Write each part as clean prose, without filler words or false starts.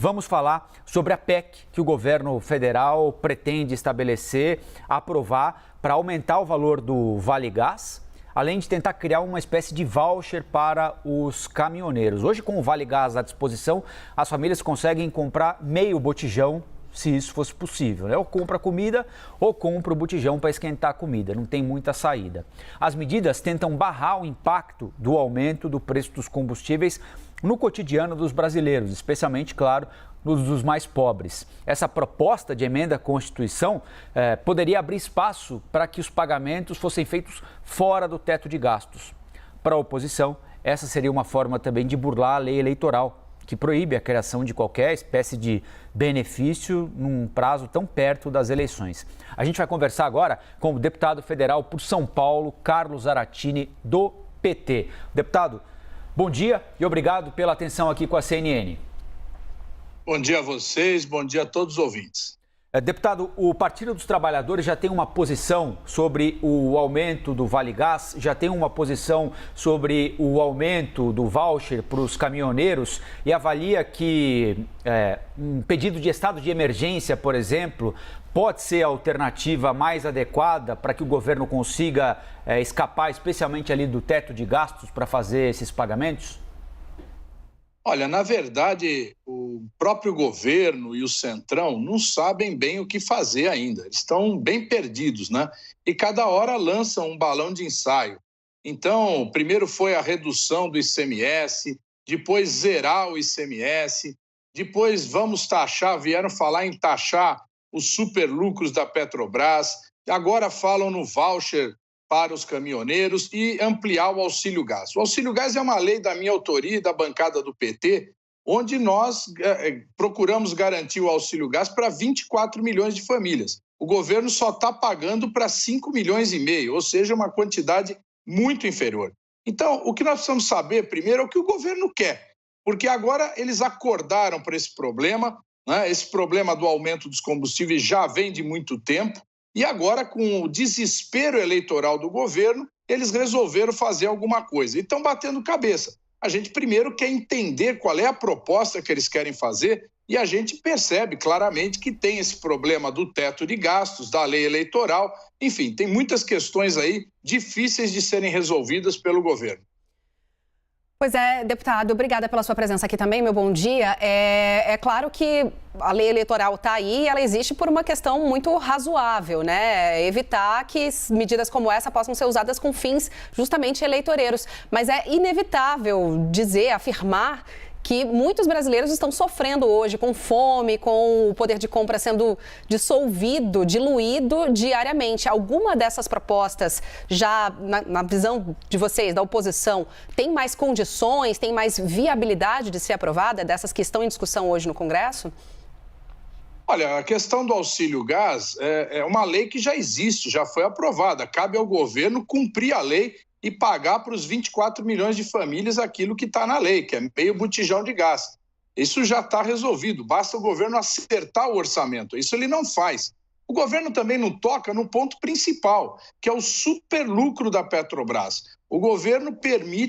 vamos falar sobre a PEC que o governo federal pretende estabelecer, aprovar para aumentar o valor do Vale Gás, além de tentar criar uma espécie de voucher para os caminhoneiros. Hoje, com o Vale Gás à disposição, as famílias conseguem comprar meio botijão, se isso fosse possível, né? Ou compra comida ou compra o botijão para esquentar a comida, não tem muita saída. As medidas tentam barrar o impacto do aumento do preço dos combustíveis no cotidiano dos brasileiros, especialmente, claro, dos mais pobres. Essa proposta de emenda à Constituição poderia abrir espaço para que os pagamentos fossem feitos fora do teto de gastos. Para a oposição, essa seria uma forma também de burlar a lei eleitoral, que proíbe a criação de qualquer espécie de benefício num prazo tão perto das eleições. A gente vai conversar agora com o deputado federal por São Paulo, Carlos Zaratini, do PT. Deputado, bom dia e obrigado pela atenção aqui com a CNN. Bom dia a vocês, bom dia a todos os ouvintes. Deputado, o Partido dos Trabalhadores já tem uma posição sobre o aumento do Vale Gás, já tem uma posição sobre o aumento do voucher para os caminhoneiros e avalia que um pedido de estado de emergência, por exemplo, pode ser a alternativa mais adequada para que o governo consiga escapar, especialmente ali do teto de gastos, para fazer esses pagamentos? Olha, na verdade, o próprio governo e o Centrão não sabem bem o que fazer ainda. Eles estão bem perdidos, né? E cada hora lançam um balão de ensaio. Então, primeiro foi a redução do ICMS, depois zerar o ICMS, depois vieram falar em taxar os superlucros da Petrobras, agora falam no voucher para os caminhoneiros e ampliar o auxílio gás. O auxílio gás é uma lei da minha autoria e da bancada do PT, onde nós procuramos garantir o auxílio gás para 24 milhões de famílias. O governo só está pagando para 5,5 milhões, ou seja, uma quantidade muito inferior. Então, o que nós precisamos saber primeiro é o que o governo quer, porque agora eles acordaram para esse problema, né? Esse problema do aumento dos combustíveis já vem de muito tempo, e agora, com o desespero eleitoral do governo, eles resolveram fazer alguma coisa e estão batendo cabeça. A gente primeiro quer entender qual é a proposta que eles querem fazer e a gente percebe claramente que tem esse problema do teto de gastos, da lei eleitoral, enfim, tem muitas questões aí difíceis de serem resolvidas pelo governo. Pois é, deputado, obrigada pela sua presença aqui também, meu bom dia. É claro que a lei eleitoral está aí e ela existe por uma questão muito razoável, né? Evitar que medidas como essa possam ser usadas com fins justamente eleitoreiros. Mas é inevitável afirmar que muitos brasileiros estão sofrendo hoje com fome, com o poder de compra sendo dissolvido, diluído diariamente. Alguma dessas propostas, já na visão de vocês, da oposição, tem mais condições, tem mais viabilidade de ser aprovada, dessas que estão em discussão hoje no Congresso? Olha, a questão do auxílio gás é uma lei que já existe, já foi aprovada. Cabe ao governo cumprir a lei e pagar para os 24 milhões de famílias aquilo que está na lei, que é meio botijão de gás. Isso já está resolvido, basta o governo acertar o orçamento. Isso ele não faz. O governo também não toca no ponto principal, que é o superlucro da Petrobras. O governo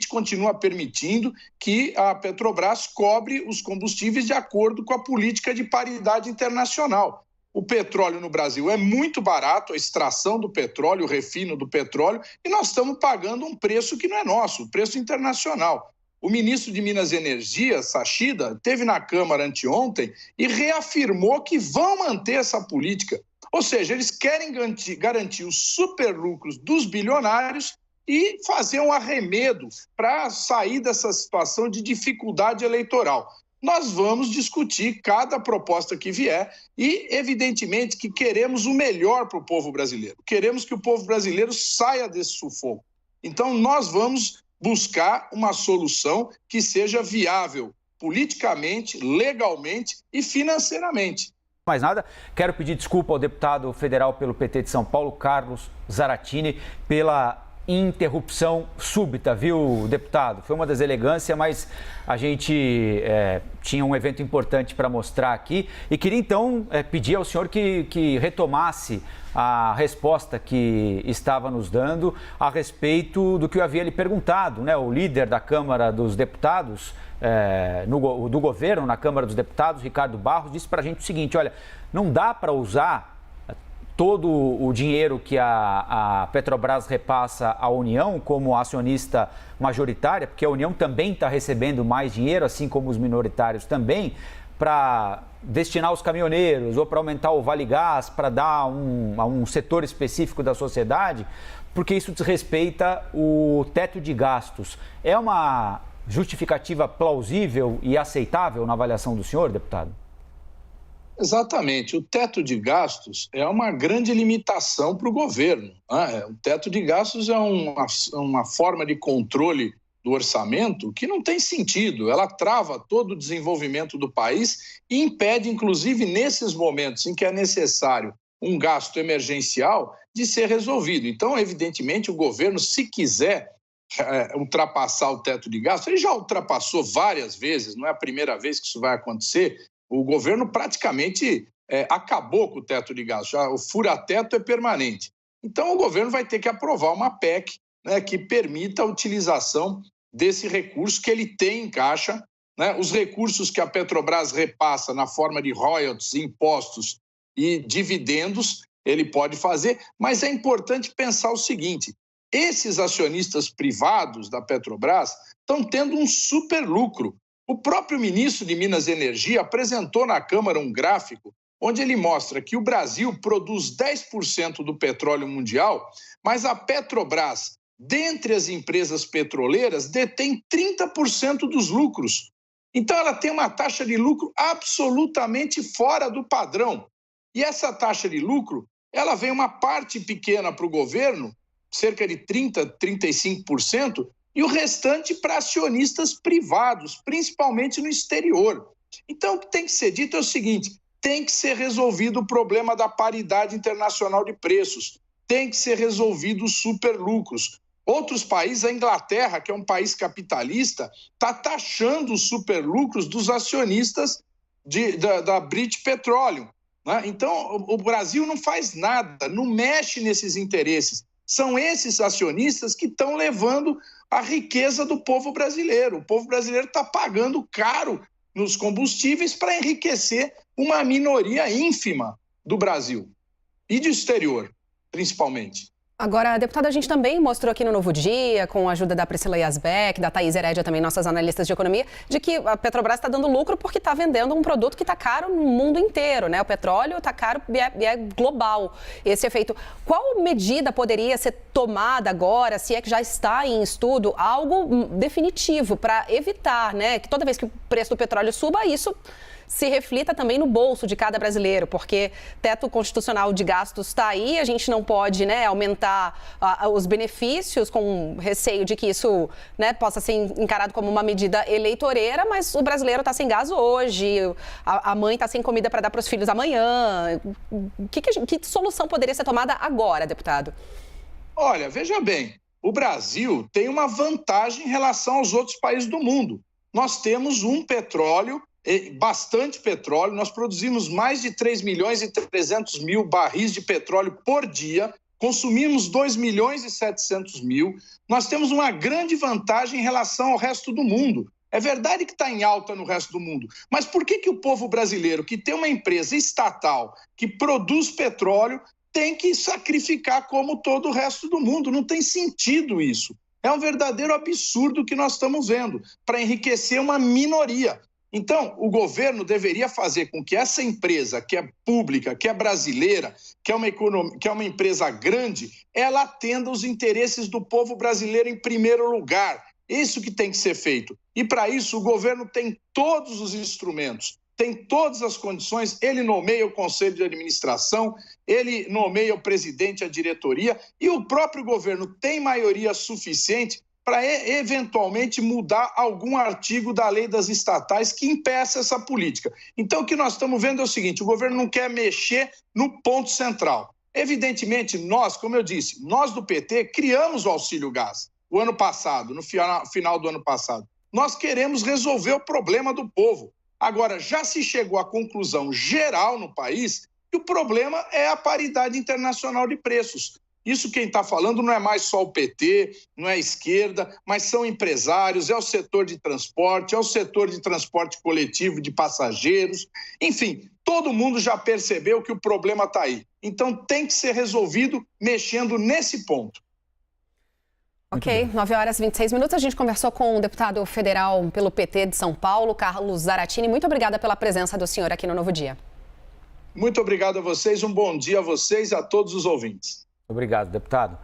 continua permitindo que a Petrobras cobre os combustíveis de acordo com a política de paridade internacional. O petróleo no Brasil é muito barato, a extração do petróleo, o refino do petróleo, e nós estamos pagando um preço que não é nosso, o preço internacional. O ministro de Minas e Energia, Sachida, esteve na Câmara anteontem e reafirmou que vão manter essa política. Ou seja, eles querem garantir os superlucros dos bilionários e fazer um arremedo para sair dessa situação de dificuldade eleitoral. Nós vamos discutir cada proposta que vier e, evidentemente, que queremos o melhor para o povo brasileiro. Queremos que o povo brasileiro saia desse sufoco. Então, nós vamos buscar uma solução que seja viável politicamente, legalmente e financeiramente. Mais nada, quero pedir desculpa ao deputado federal pelo PT de São Paulo, Carlos Zaratini, pela interrupção súbita, viu, deputado? Foi uma deselegância, mas a gente tinha um evento importante para mostrar aqui e queria então pedir ao senhor que retomasse a resposta que estava nos dando a respeito do que eu havia lhe perguntado, né? O líder da Câmara dos Deputados do governo na Câmara dos Deputados, Ricardo Barros, disse para a gente o seguinte: olha, não dá para usar todo o dinheiro que a Petrobras repassa à União como acionista majoritária, porque a União também está recebendo mais dinheiro, assim como os minoritários também, para destinar aos caminhoneiros ou para aumentar o Vale Gás, para dar a um setor específico da sociedade, porque isso desrespeita o teto de gastos. É uma justificativa plausível e aceitável na avaliação do senhor, deputado? Exatamente. O teto de gastos é uma grande limitação para o governo, né? O teto de gastos é uma forma de controle do orçamento que não tem sentido. Ela trava todo o desenvolvimento do país e impede, inclusive, nesses momentos em que é necessário um gasto emergencial, de ser resolvido. Então, evidentemente, o governo, se quiser ultrapassar o teto de gastos, ele já ultrapassou várias vezes, não é a primeira vez que isso vai acontecer. O governo praticamente acabou com o teto de gastos, já o fura-teto é permanente. Então, o governo vai ter que aprovar uma PEC, né, que permita a utilização desse recurso que ele tem em caixa, né, os recursos que a Petrobras repassa na forma de royalties, impostos e dividendos, ele pode fazer, mas é importante pensar o seguinte: esses acionistas privados da Petrobras estão tendo um super lucro. O próprio ministro de Minas e Energia apresentou na Câmara um gráfico onde ele mostra que o Brasil produz 10% do petróleo mundial, mas a Petrobras, dentre as empresas petroleiras, detém 30% dos lucros. Então, ela tem uma taxa de lucro absolutamente fora do padrão. E essa taxa de lucro, ela vem uma parte pequena para o governo, cerca de 30%, 35%, e o restante para acionistas privados, principalmente no exterior. Então, o que tem que ser dito é o seguinte: tem que ser resolvido o problema da paridade internacional de preços, tem que ser resolvido os superlucros. Outros países, a Inglaterra, que é um país capitalista, está taxando os superlucros dos acionistas da British Petroleum, né? Então, o Brasil não faz nada, não mexe nesses interesses. São esses acionistas que estão levando a riqueza do povo brasileiro. O povo brasileiro está pagando caro nos combustíveis para enriquecer uma minoria ínfima do Brasil e do exterior, principalmente. Agora, deputada, a gente também mostrou aqui no Novo Dia, com a ajuda da Priscila Yazbek, da Thaís Herédia, também nossas analistas de economia, de que a Petrobras está dando lucro porque está vendendo um produto que está caro no mundo inteiro, né? O petróleo está caro e é global esse efeito. Qual medida poderia ser tomada agora, se é que já está em estudo, algo definitivo para evitar, né, que toda vez que o preço do petróleo suba, isso se reflita também no bolso de cada brasileiro, porque teto constitucional de gastos está aí, a gente não pode, né, aumentar os benefícios com receio de que isso, né, possa ser encarado como uma medida eleitoreira, mas o brasileiro está sem gás hoje, a mãe está sem comida para dar para os filhos amanhã. Que solução poderia ser tomada agora, deputado? Olha, veja bem, o Brasil tem uma vantagem em relação aos outros países do mundo. Nós temos bastante petróleo, nós produzimos mais de 3 milhões e 300 mil barris de petróleo por dia, consumimos 2 milhões e 700 mil, nós temos uma grande vantagem em relação ao resto do mundo. É verdade que está em alta no resto do mundo, mas por que o povo brasileiro, que tem uma empresa estatal que produz petróleo, tem que sacrificar como todo o resto do mundo? Não tem sentido isso. É um verdadeiro absurdo que nós estamos vendo, para enriquecer uma minoria. Então, o governo deveria fazer com que essa empresa, que é pública, que é brasileira, que é uma empresa grande, ela atenda os interesses do povo brasileiro em primeiro lugar. Isso que tem que ser feito. E, para isso, o governo tem todos os instrumentos, tem todas as condições. Ele nomeia o conselho de administração, ele nomeia o presidente, a diretoria, e o próprio governo tem maioria suficiente para eventualmente mudar algum artigo da lei das estatais que impeça essa política. Então, o que nós estamos vendo é o seguinte: o governo não quer mexer no ponto central. Evidentemente, nós, como eu disse, nós do PT criamos o auxílio gás o ano passado, no final do ano passado. Nós queremos resolver o problema do povo. Agora, já se chegou à conclusão geral no país que o problema é a paridade internacional de preços. Isso quem está falando não é mais só o PT, não é a esquerda, mas são empresários, é o setor de transporte, é o setor de transporte coletivo de passageiros. Enfim, todo mundo já percebeu que o problema está aí. Então tem que ser resolvido mexendo nesse ponto. Ok, 9h26. A gente conversou com o deputado federal pelo PT de São Paulo, Carlos Zaratini. Muito obrigada pela presença do senhor aqui no Novo Dia. Muito obrigado a vocês, um bom dia a vocês e a todos os ouvintes. Obrigado, deputado.